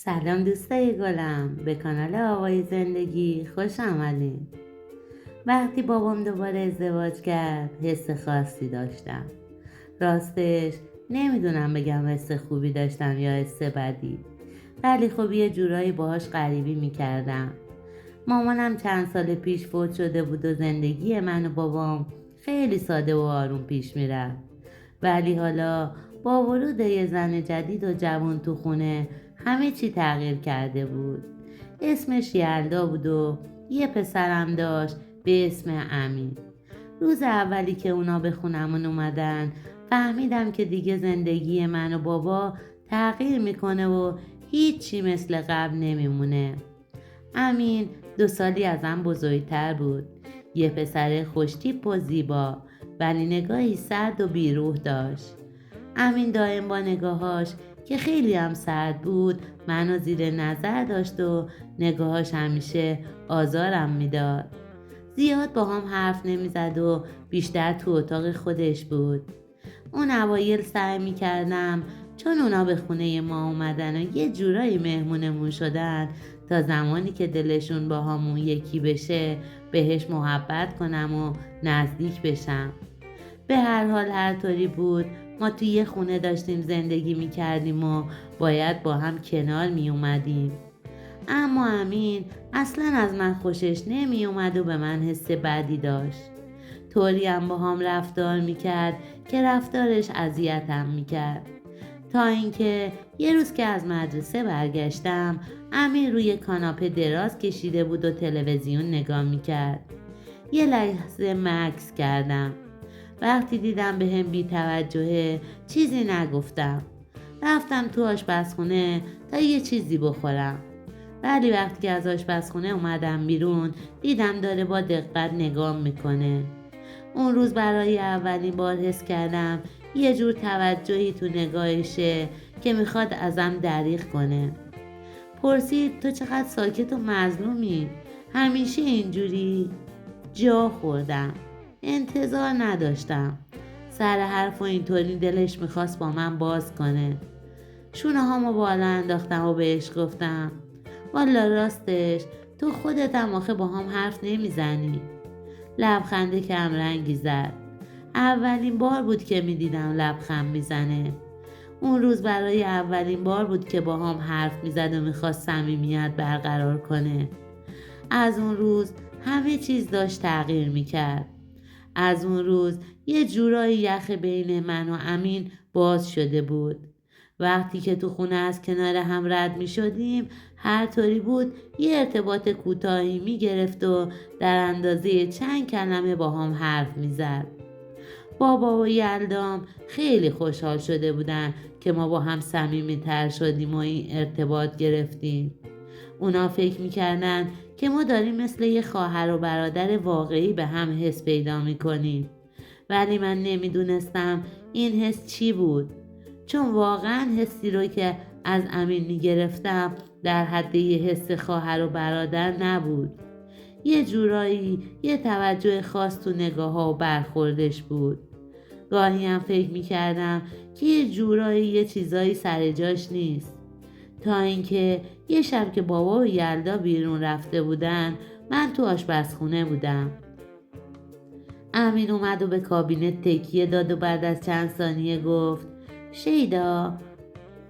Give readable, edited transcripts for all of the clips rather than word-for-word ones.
سلام دوستای گلم، به کانال آوای زندگی خوش آمدین. وقتی بابام دوباره ازدواج کرد حس خاصی داشتم. راستش نمیدونم بگم حس خوبی داشتم یا حس بدی، ولی خب یه جورایی باهاش غریبی میکردم. مامانم چند سال پیش فوت شده بود و زندگی من و بابام خیلی ساده و آروم پیش میرفت. ولی حالا با ورود یه زن جدید و جوان تو خونه همه چی تغییر کرده بود. اسمش یلدا بود و یه پسرم داشت به اسم امین. روز اولی که اونا به خونمون اومدن فهمیدم که دیگه زندگی من و بابا تغییر میکنه و هیچی مثل قبل نمیمونه. امین 2 سالی ازم بزرگتر بود. یه پسر خوشتیپ و زیبا، ولی نگاهی سرد و بیروح داشت. امین دائم با نگاهاش که خیلی هم سرد بود منو زیر نظر داشت و نگاهاش همیشه آزارم میداد. زیاد با هم حرف نمیزد و بیشتر تو اتاق خودش بود. اون اوایل سعی میکردم چون اونا به خونه ما اومدن و یه جورایی مهمونمون شدن تا زمانی که دلشون با همون یکی بشه بهش محبت کنم و نزدیک بشم. به هر حال هر طوری بود ما توی یه خونه داشتیم زندگی میکردیم و باید با هم کنار میومدیم. اما امین اصلا از من خوشش نمی اومد و به من حس بدی داشت. طوری هم با هم رفتار میکرد که رفتارش اذیتم میکرد. تا اینکه یه روز که از مدرسه برگشتم امین روی کاناپه دراز کشیده بود و تلویزیون نگاه میکرد. یه لحظه مکث کردم. وقتی دیدم به هم بی توجهه چیزی نگفتم. رفتم تو آشپزخونه تا یه چیزی بخورم. ولی وقتی که از آشپزخونه اومدم بیرون دیدم داره با دقت نگاه میکنه. اون روز برای اولین بار حس کردم یه جور توجهی تو نگاهشه که میخواد ازم دریغ کنه. پرسید تو چقدر ساکت و مظلومی؟ همیشه اینجوری؟ جا خوردم. انتظار نداشتم. سر حرف و اینطوری دلش میخواست با من باز کنه. شونه هامو بالا انداختم و بهش گفتم والا راستش تو خودت هم آخه با هم حرف نمیزنی. لبخنده کم رنگی زد. اولین بار بود که میدیدم لبخند میزنه. اون روز برای اولین بار بود که با هم حرف میزد و میخواست صمیمیت برقرار کنه. از اون روز همه چیز داشت تغییر میکرد. از اون روز یه جورایی یخ بین من و امین باز شده بود. وقتی که تو خونه از کنار هم رد می شدیم هر طوری بود یه ارتباط کوتاهی می گرفت و در اندازه چند کلمه با هم حرف می زد. بابا و یلدام خیلی خوشحال شده بودن که ما با هم صمیمی تر شدیم و این ارتباط گرفتیم. اونا فکر می کردن که ما داریم مثل یه خواهر و برادر واقعی به هم حس پیدا می کنیم. ولی من نمیدونستم این حس چی بود، چون واقعا حسی رو که از امین میگرفتم در حد یه حس خواهر و برادر نبود. یه جورایی یه توجه خاص تو نگاه ها و برخوردش بود. گاهی هم فکر میکردم که یه جورایی یه چیزایی سر جاش نیست. تا اینکه یه شب که بابا و یلدا بیرون رفته بودن من تو آشپزخونه بودم. امین اومد و به کابینت تکیه داد و بعد از چند ثانیه گفت شیدا.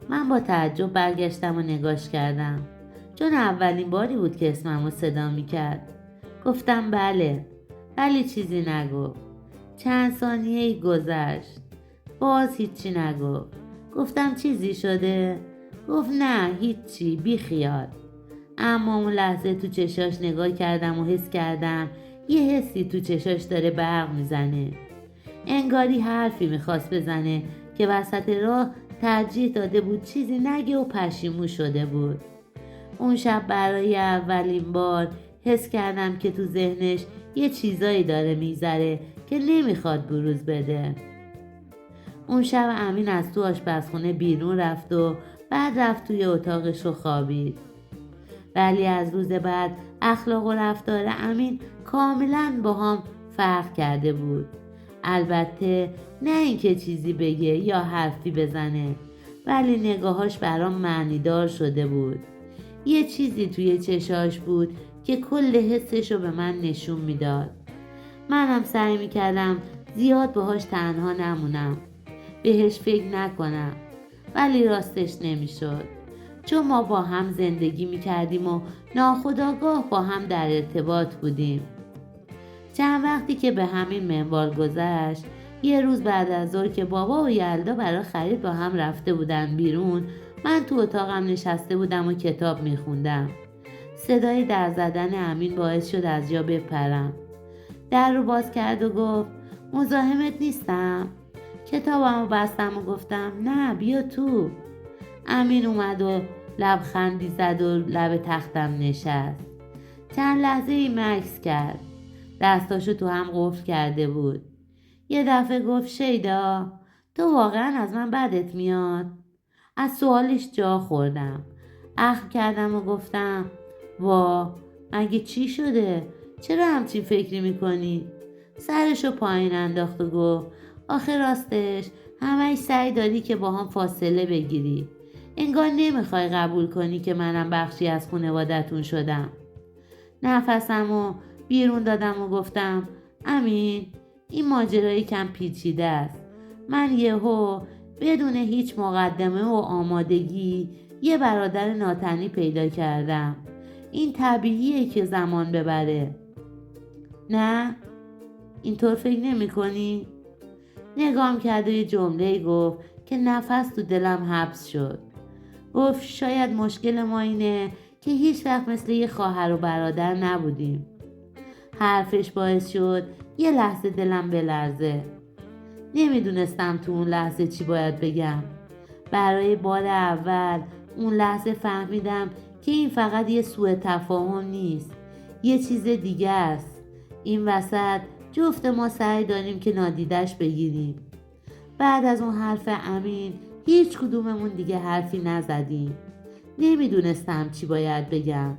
من با تعجب برگشتم و نگاش کردم، چون اولین باری بود که اسممو صدا میکرد. گفتم بله، ولی چیزی نگفت. چند ثانیه گذشت، باز هیچی نگفت. گفتم چیزی شده؟ گفت نه هیچی، بی خیال. اما اون لحظه تو چشاش نگاه کردم و حس کردم یه حسی تو چشاش داره برق میزنه. انگاری حرفی میخواست بزنه که وسط راه ترجیح داده بود چیزی نگه و پشیمون شده بود. اون شب برای اولین بار حس کردم که تو ذهنش یه چیزایی داره میذاره که نمیخواد بروز بده. اون شب امین از تو آشپزخونه بیرون رفت و بعد رفت توی اتاقش و خوابید. ولی از روز بعد اخلاق و رفتار امین کاملا با هم فرق کرده بود. البته نه اینکه چیزی بگه یا حرفی بزنه، ولی نگاهاش برام معنیدار شده بود. یه چیزی توی چشاش بود که کل حسشو به من نشون میداد. منم سعی میکردم زیاد باهاش تنها نمونم، بهش فکر نکنم، ولی راستش نمیشد، چون ما با هم زندگی میکردیم و ناخودآگاه با هم در ارتباط بودیم. چند وقتی که به همین منوال گذشت، یه روز بعد از ظهر که بابا و یلدا برای خرید با هم رفته بودن بیرون، من تو اتاقم نشسته بودم و کتاب میخوندم. صدای در زدن امین باعث شد از جا بپرم. در رو باز کرد و گفت مزاحمت نیستم؟ کتابمو بستم و گفتم نه بیا تو. امین اومد و لبخندی زد و لب تختم نشست. چند لحظه ای مکث کرد. دستاشو تو هم قفل کرده بود. یه دفعه گفت شیدا تو واقعا از من بدت میاد؟ از سوالش جا خوردم. اخم کردم و گفتم وا مگه چی شده؟ چرا همچین فکری میکنی؟ سرشو پایین انداخت و گفت آخه راستش همش سعی داری که با هم فاصله بگیری. انگار نمیخوای قبول کنی که منم بخشی از خانوادتون شدم. نفسمو بیرون دادم و گفتم امین این ماجرایی کم پیچیده است. من یهو بدون هیچ مقدمه و آمادگی یه برادر ناتنی پیدا کردم. این طبیعیه که زمان ببره. نه؟ اینطور فکر نمی کنی؟ نگام کرد و یه جمله گفت که نفس تو دلم حبس شد. گفت شاید مشکل ما اینه که هیچ وقت مثل یه خواهر و برادر نبودیم. حرفش باعث شد یه لحظه دلم بلرزه. نمیدونستم تو اون لحظه چی باید بگم. برای بار اول اون لحظه فهمیدم که این فقط یه سوء تفاهم نیست، یه چیز دیگه است. این وسط جفت ما سعی داریم که نادیدش بگیریم. بعد از اون حرف امین هیچ کدوممون دیگه حرفی نزدیم. نمیدونستم چی باید بگم.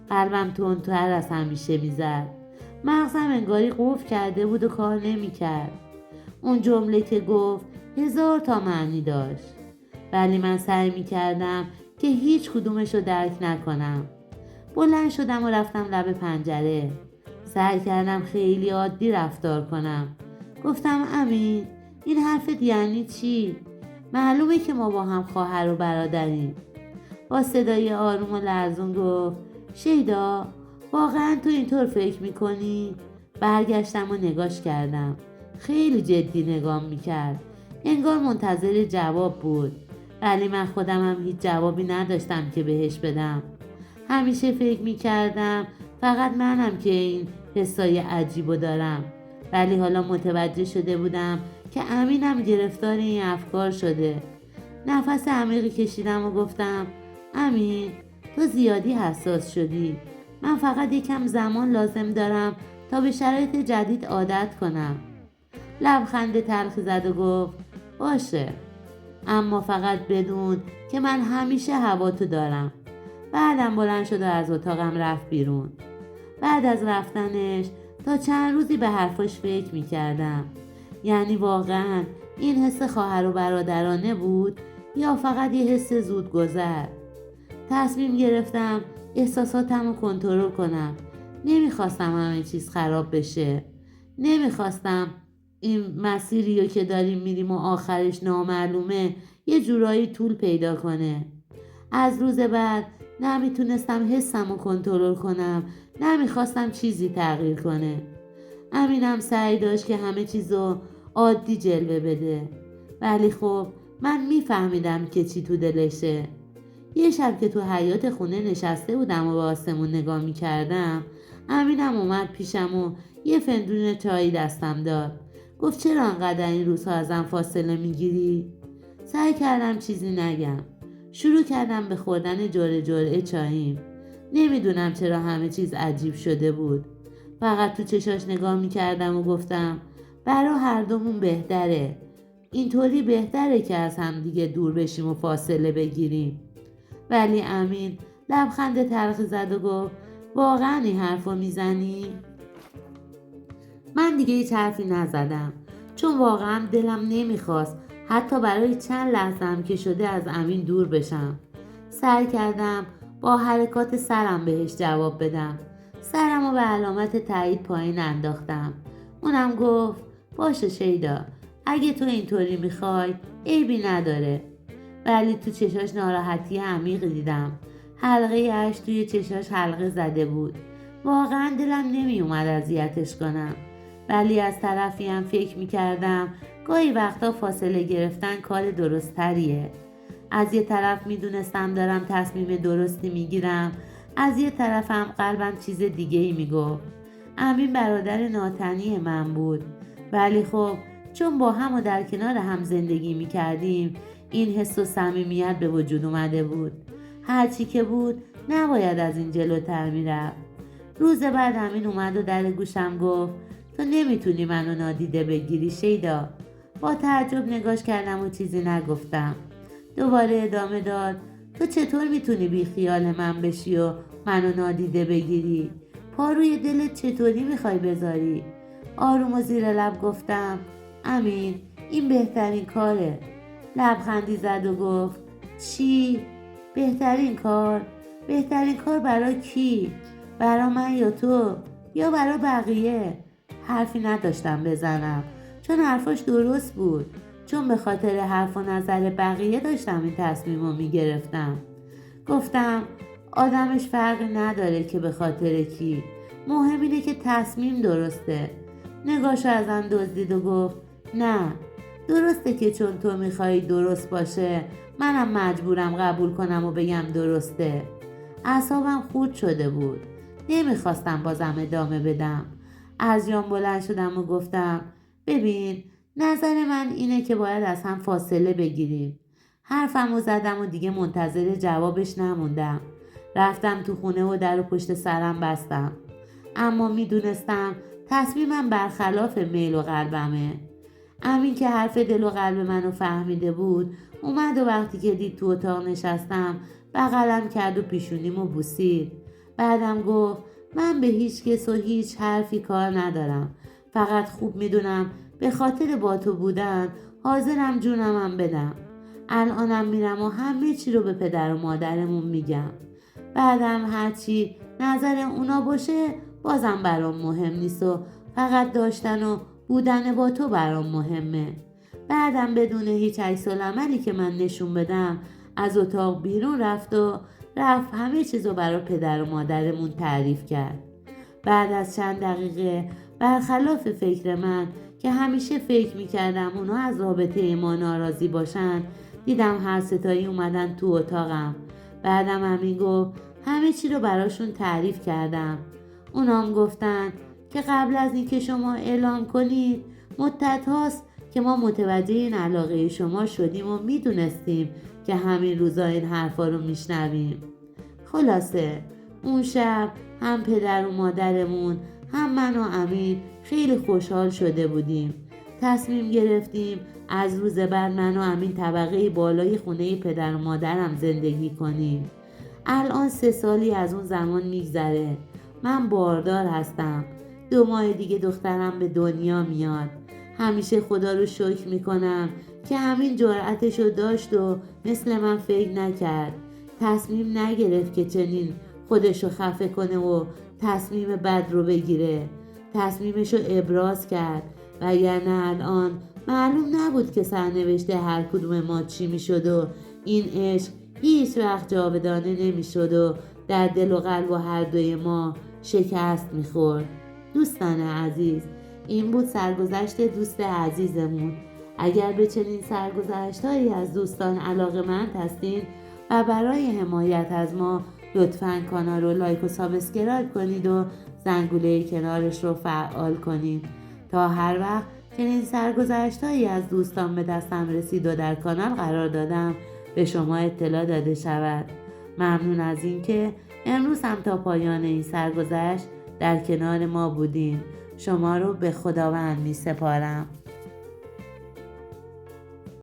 قلبم تندتر از همیشه میزد. مغزم انگاری قفل کرده بود و کار نمیکرد. اون جمله که گفت 1000 تا معنی داشت، ولی من سعی میکردم که هیچ کدومش رو درک نکنم. بلند شدم و رفتم لب پنجره. سعی کردم خیلی عادی رفتار کنم. گفتم امین این حرفت یعنی چی؟ معلومه که ما با هم خواهر و برادریم. با صدای آروم و لرزون گفت شیدا واقعا تو اینطور فکر میکنی؟ برگشتم و نگاش کردم. خیلی جدی نگام میکرد. انگار منتظر جواب بود، ولی من خودمم هیچ جوابی نداشتم که بهش بدم. همیشه فکر میکردم فقط منم که این حسای عجیبو دارم، ولی حالا متوجه شده بودم که امینم گرفتار این افکار شده. نفس عمیقی کشیدم و گفتم امین تو زیادی حساس شدی. من فقط یکم زمان لازم دارم تا به شرایط جدید عادت کنم. لبخند تلخی زد و گفت باشه، اما فقط بدون که من همیشه هواتو دارم. بعدم بلند شد و از اتاقم رفت بیرون. بعد از رفتنش تا چند روزی به حرفاش فکر میکردم. یعنی واقعا این حس خواهر و برادرانه بود یا فقط یه حس زود گذر؟ تصمیم گرفتم احساساتم رو کنترل کنم. نمیخواستم همه چیز خراب بشه. نمیخواستم این مسیری رو که داریم میریم و آخرش نامعلومه یه جورایی طول پیدا کنه. از روز بعد نمیتونستم حسم رو کنترل کنم. نمیخواستم چیزی تغییر کنه. امینم سعی داشت که همه چیز رو عادی جلوه بده، ولی خب من میفهمیدم که چی تو دلشه. یه شب که تو حیاط خونه نشسته بودم و به آسمون نگاه میکردم، امینم اومد پیشم و یه فنجون چای دستم داد. گفت چرا انقدر این روزها ازم فاصله میگیری؟ سعی کردم چیزی نگم. شروع کردم به خوردن جرعه چاییم. نمیدونم چرا همه چیز عجیب شده بود. فقط تو چشاش نگاه میکردم و گفتم برا هر دومون بهتره. اینطوری بهتره که از هم دیگه دور بشیم و فاصله بگیریم. ولی امین لبخند تلخی زد و گفت واقعا این حرفو میزنی؟ من دیگه هیچ حرفی نزدم، چون واقعا دلم نمیخواست حتی برای چند لحظه هم که شده از امین دور بشم. سعی کردم با حرکات سرم بهش جواب بدم. سرمو به علامت تایید پایین انداختم. اونم گفت باشه شیدا، اگه تو اینطوری میخوای عیبی نداره. ولی تو چشاش ناراحتی عمیقی دیدم. حلقه اش توی چشاش حلقه زده بود. واقعا دلم نمی اومد اذیتش کنم، ولی از طرفی هم فکر میکردم گاهی وقتا فاصله گرفتن کار درست تریه. از یه طرف میدونستم دارم تصمیم درستی میگیرم، از یه طرفم قلبم چیز دیگه ای میگفت. امین برادر ناتنی من بود، ولی خب چون با هم و در کنار هم زندگی میکردیم این حس و صمیمیت به وجود اومده بود. هرچی که بود نباید از این جلوتر میرفت. روز بعد امین اومد و در گوشم گفت تو نمیتونی منو نادیده بگیری شیدا. با تعجب نگاش کردم و چیزی نگفتم. دوباره ادامه داد تو چطور میتونی بی خیال من بشی و منو نادیده بگیری؟ پا روی دلت چطوری میخوای بذاری؟ آروم و زیر لب گفتم امین این بهترین کاره. لبخندی زد و گفت چی؟ بهترین کار؟ بهترین کار برای کی؟ برای من یا تو؟ یا برای بقیه؟ حرفی نداشتم بزنم چون حرفاش درست بود. چون به خاطر حرف و نظر بقیه داشتم این تصمیم رو میگرفتم. گفتم آدمش فرقی نداره که به خاطر کی، مهم اینه که تصمیم درسته. نگاشو ازم دزدید و گفت نه، درسته که چون تو میخوای درست باشه منم مجبورم قبول کنم و بگم درسته. اعصابم خورد شده بود، نمیخواستم بازم ادامه بدم. از جام بلند شدم و گفتم ببین نظر من اینه که باید از هم فاصله بگیریم. حرفمو زدم و دیگه منتظر جوابش نموندم. رفتم تو خونه و در و پشت سرم بستم. اما میدونستم تصمیمم برخلاف میل و قلبمه. امین که حرف دل و قلب منو فهمیده بود اومد و وقتی که دید تو اتاق نشستم بغلم کرد و پیشونیمو بوسید. بعدم گفت من به هیچ کس و هیچ حرفی کار ندارم، فقط خوب میدونم به خاطر با تو بودن حاضرم جونمم بدم. الانم میرم و همه چی رو به پدر و مادرمون میگم. بعدم هرچی نظر اونا باشه بازم برام مهم نیست و فقط داشتن و بودن با تو برام مهمه. بعدم بدون هیچ عکس العملی که من نشون بدم از اتاق بیرون رفت همه چیزو برای پدر و مادرمون تعریف کرد. بعد از چند دقیقه برخلاف فکر من که همیشه فکر میکردم اونا از رابطه ما ناراضی باشن، دیدم هر ستایی اومدن تو اتاقم. بعدم امین گفت همه چی رو براشون تعریف کردم. اونام گفتن که قبل از اینکه شما اعلام کنید مدت هاست که ما متوجه این علاقه شما شدیم و میدونستیم که همین روزا این حرفا رو میشنویم. خلاصه اون شب هم پدر و مادرمون هم من و امین خیلی خوشحال شده بودیم. تصمیم گرفتیم از روز بعد من و امین طبقه بالای خونه پدر و مادرم زندگی کنیم. الان 3 سالی از اون زمان میگذره. من باردار هستم. 2 ماه دیگه دخترم به دنیا میاد. همیشه خدا رو شکر میکنم که همین جرأتشو داشت و مثل من فکر نکرد. تصمیم نگرفت که چنین خودشو خفه کنه و تصمیم بد رو بگیره. تصمیمشو ابراز کرد، وگرنه الان معلوم نبود که سرنوشت هر کدوم ما چی میشد و این عشق هیچ وقت جاودانه نمیشد و در دل و قلب و هر دوی ما شکست میخورد. دوستان عزیز، این بود سرگذشت دوست عزیزمون. اگر به چنین سرگذشت‌هایی از دوستان علاقه‌مند هستین و برای حمایت از ما لطفاً کانال رو لایک و سابسکرایب کنید و زنگوله کنارش رو فعال کنید تا هر وقت چنین سرگذشت‌هایی از دوستان به دستم رسید و در کانال قرار دادم به شما اطلاع داده شود. ممنون از اینکه امروز هم تا پایان این سرگذشت در کنار ما بودین. شما رو به خداوند می سپارم.